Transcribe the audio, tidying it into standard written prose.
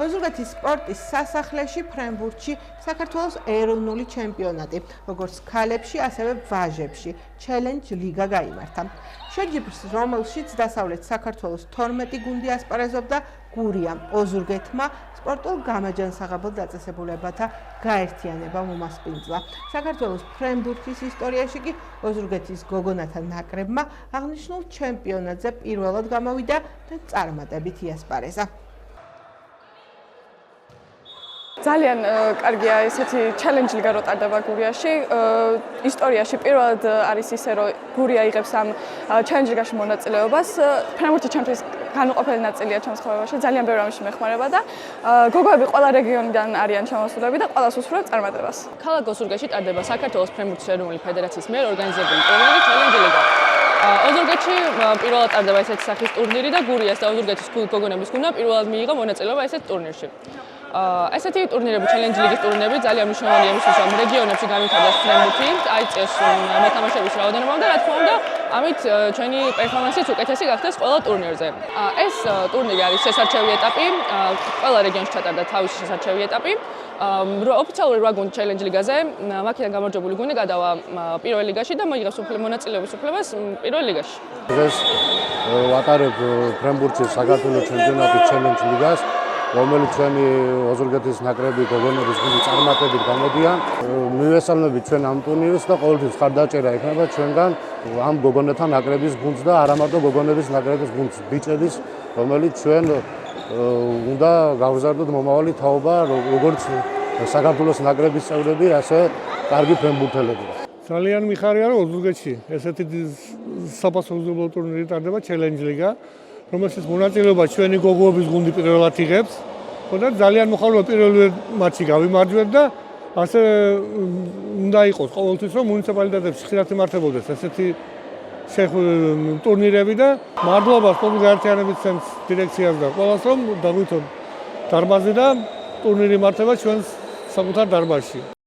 ოზურგეთის სპორტის სასახლეში ფრენბურთში საქართველოს ეროვნული ჩემპიონატი, როგორც ქალებში, ასევე ვაჟებში, ჩელენჯ ლიგა გაიმართა. შეჯიბრს, რომელშიც დასავლეთ საქართველოს 12 გუნდი ასპარეზობდა, გურიამ ოზურგეთმა სპორტულ გამაჯანსაღებელ დაწესებულებათა გაერთიანება მომასპინძლა. საქართველოს ფრენბურთის ისტორიაში კი ოზურგეთის გოგონათა ნაკრებმა აღნიშნულ ჩემპიონატზე პირველად გამოვიდა და წარმატებით იასპარეზა. ძალიან კარგია ესეთი ჩელენჯ ლიგა რო ტარდება გურიაში. ისტორიაში პირველად არის ისე, რომ გურია იღებს ამ ჩელენჯ ლიგაში მონაწილეობას. ფრენბურთი ჩემთვის განუყოფელი ნაწილია ჩემს ცხოვრებაში. ძალიან ბევრი ამაში მეხმარება და გოგოები ყველა რეგიონიდან არიან ჩამოსულები და ყველას უსურვებ წარმატებას. ქალაქ ოზურგეთში ტარდება საქართველოს ფრენბურთის ეროვნული ფედერაციის მიერ ორგანიზებული ტურნირი ჩელენჯ ლიგა. ოზურგეთში პირველად ტარდება ესეთი სახის ტურნირი და გურიას და ოზურგეთის გოგონების გუნდმა პირველად მიიღო მონაწილეობა ესეთ ტურნირში. ესეთი ტურნირები, ჩელენჯ ლიგის ტურნირები ძალიან მნიშვნელოვანია იმისთვის, რომ რეგიონებში განვითარდეს ფრენბურთი, აიწეს მოთამაშეების რაოდენობა და რა თქმა უნდა, ამით ჩვენი პერფორმანსიც უკეთესი გახდეს ყველა ტურნირზე. ეს ტურნირი არის შესარჩევი ეტაპი, ყველა რეგიონში ჩატარდა თავისი შესარჩევი ეტაპი. ოფიციალური 8 გუნდი ჩელენჯ ლიგაზე, მაქედან გამარჯვებული გუნდი გადავა პირველ ლიგაში და მოიღებს მონაწილეობის უფლებას პირველ ლიგაში. დღეს ვატარებ ფრენბურთის საქართველოს ჩემპიონატის ჩელენჯ ლიგას, რომელიც ჩვენი ოზურგეთის ნაკრები გოგონების გუნდი წარმატებით გამოდიან. მივესალმებით ჩვენ ამ ტურნირს და ყოველთვის ხარდაჭერა ექნება ჩვენგან ამ გოგონათა ნაკრების გუნდს და არა მარტო გოგონების ნაკრების გუნდს, ბიჭების, რომელიც ჩვენ უნდა გავზარდოთ მომავალი თაობა, როგორც საქართველოს ნაკრების წევრები, ასე კარგი ფრენბურთელები. ძალიან მიხარია, რომ ოზურგეთში ესეთი საფასურო ტურნირი ტარდება ჩელენჯ ლიგა, რომელშიც მონაწილეობა ჩვენი გოგოების გუნდი პირველად იღებს. და ძალიან მოხარულია პირველი მატჩი გავიმარჯვეთ და ასე უნდა იყოს ყოველთვის, რომ მუნიციპალიტეტებში ხშირად იმართებოდეს ესეთი ტურნირები და მადლობა სპორტული გაერთიანების ცენტრის დირექციას და ყველას, რომ დაგვithon დარბაზი და ტურნირი იმართება ჩვენს საკუთარ დარბაზში.